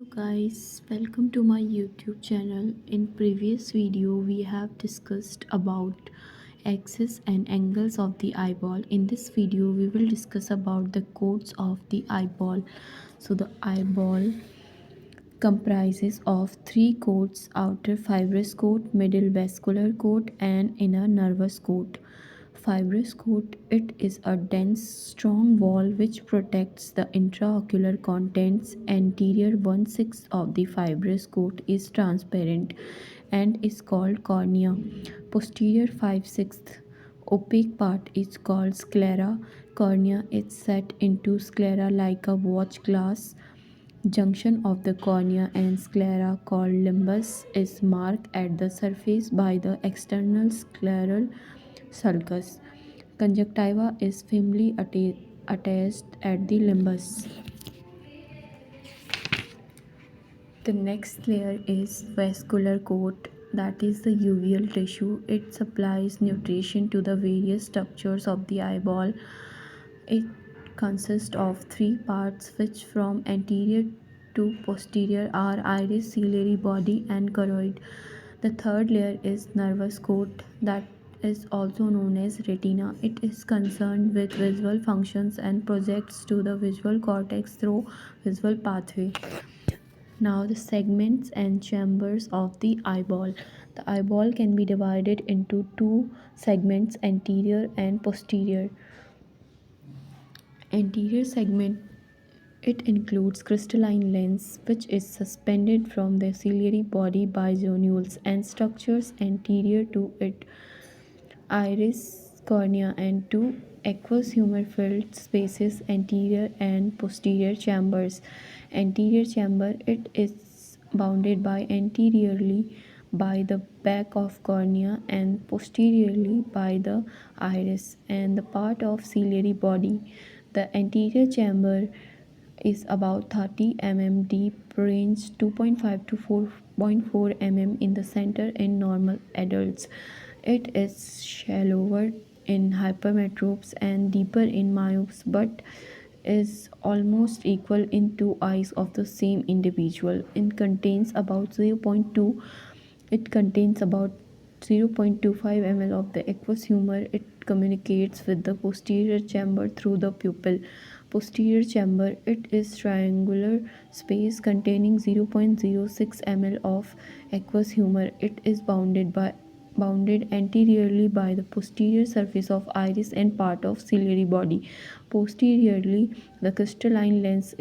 Guys, welcome to my YouTube channel. In previous video we have discussed about axis and angles of the eyeball. In this video we will discuss about the codes of the eyeball. So the eyeball comprises of three coats: outer fibrous coat, middle vascular coat, and inner nervous coat. Fibrous coat, it is a dense strong wall which protects the intraocular contents. Anterior 1/6 of the fibrous coat is transparent and is called cornea. Posterior 5/6 opaque part is called sclera. Cornea is set into sclera like a watch glass. Junction of the cornea and sclera, called limbus, is marked at the surface by the external scleral sulcus. Conjunctiva is firmly attached at the limbus. The next layer is vascular coat, that is the uveal tissue. It supplies nutrition to the various structures of the eyeball. It consists of three parts which from anterior to posterior are iris, ciliary body and choroid. The third layer is nervous coat, that is also known as retina. It is concerned with visual functions and projects to the visual cortex through visual pathway. Now the segments and chambers of the eyeball. The eyeball can be divided into two segments, anterior and posterior. Anterior segment, it includes crystalline lens which is suspended from the ciliary body by zonules and structures anterior to it: iris, cornea and two aqueous humor filled spaces, anterior and posterior chambers. Anterior chamber, it is bounded by anteriorly by the back of cornea and posteriorly by the iris and the part of ciliary body. The anterior chamber is about 30 mm deep, range 2.5 to 4.4 mm in the center in normal adults. It is shallower in hypermetropes and deeper in myopes, but is almost equal in two eyes of the same individual. It contains about 0.25 ml of the aqueous humor. It communicates with the posterior chamber through the pupil. Posterior chamber, it is triangular space containing 0.06 ml of aqueous humor. It is bounded anteriorly by the posterior surface of iris and part of ciliary body. Posteriorly, the crystalline lens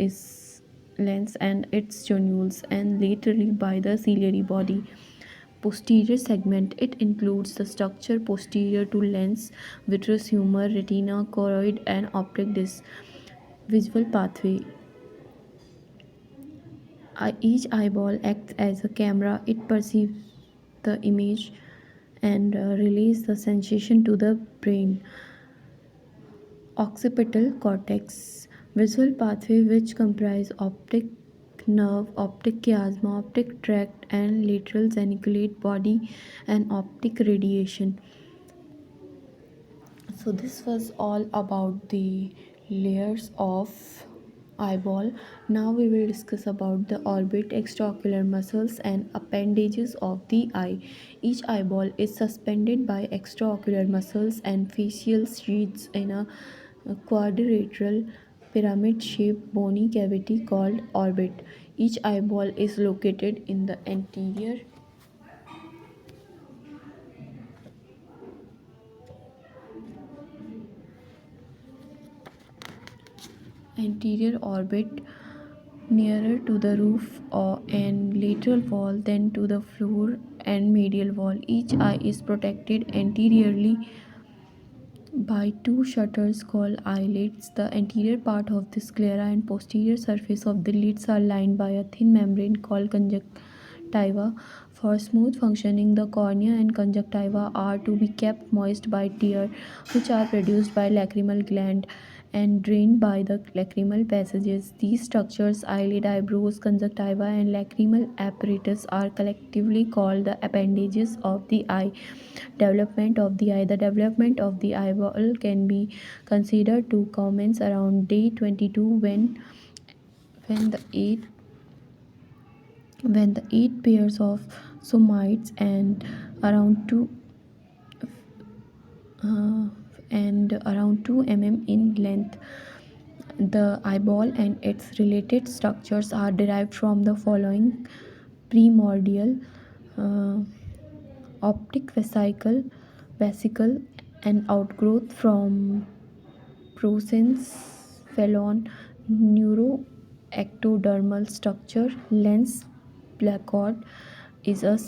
and its zonules, and laterally by the ciliary body. Posterior segment, it includes the structure posterior to lens, vitreous humor, retina, choroid and optic disc. Visual pathway, each eyeball acts as a camera. It perceives the image and relays the sensation to the brain. Occipital cortex, visual pathway which comprise optic nerve, optic chiasma, optic tract and lateral geniculate body and optic radiation. So this was all about the layers of eyeball. Now we will discuss about the orbit, extraocular muscles and appendages of the eye. Each eyeball is suspended by extraocular muscles and facial sheaths in a quadrilateral pyramid shaped bony cavity called orbit. Each eyeball is located in the anterior orbit, nearer to the roof and lateral wall than to the floor and medial wall. Each eye is protected anteriorly by two shutters called eyelids. The anterior part of the sclera and posterior surface of the lids are lined by a thin membrane called conjunctiva. For smooth functioning, the cornea and conjunctiva are to be kept moist by tear, which are produced by lacrimal gland and drained by the lacrimal passages. These structures, eyelid, eyebrows, conjunctiva, and lacrimal apparatus, are collectively called the appendages of the eye. Development of the eye. The development of the eyeball can be considered to commence around day 22 when the eight when the 8 pairs of somites uh, and around 2 mm in length. The eyeball and its related structures are derived from the following primordial uh, optic vesicle, and outgrowth from prosencephalon, neuroectodermal structure. Lens placard is a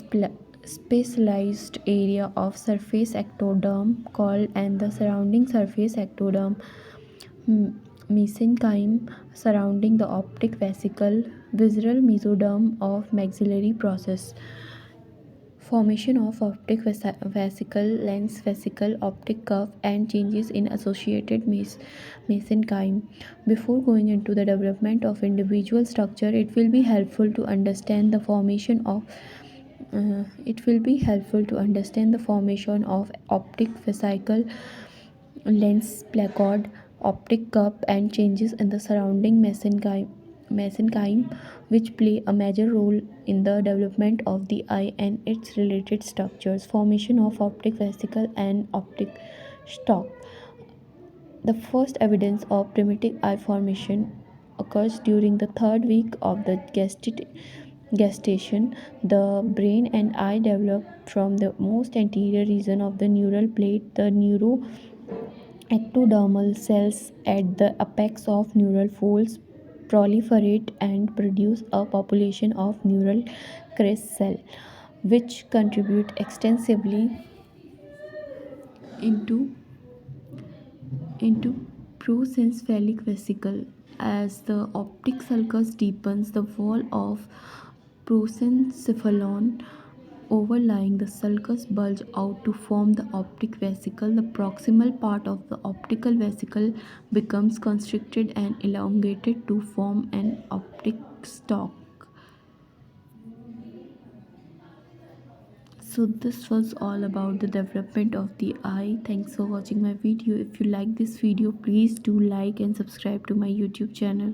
specialized area of surface ectoderm called, and the surrounding surface ectoderm, mesenchyme surrounding the optic vesicle, visceral mesoderm of maxillary process. Formation of optic vesicle, lens vesicle, optic curve, and changes in associated mesenchyme. Before going into the development of individual structure, it will be helpful to understand the formation of optic vesicle, lens placard, optic cup, and changes in the surrounding mesenchyme, which play a major role in the development of the eye and its related structures. Formation of optic vesicle and optic stalk. The first evidence of primitive eye formation occurs during the third week of the gestation. The brain and eye develop from the most anterior region of the neural plate. The ectodermal cells at the apex of neural folds proliferate and produce a population of neural crest cells, which contribute extensively into into prosencephalic vesicle. As the optic sulcus deepens, the wall of prosencephalon overlying the sulcus bulge out to form the optic vesicle. The proximal part of the optical vesicle becomes constricted and elongated to form an optic stalk. So this was all about the development of the eye. Thanks for watching my video. If you like this video, please do like and subscribe to my YouTube channel.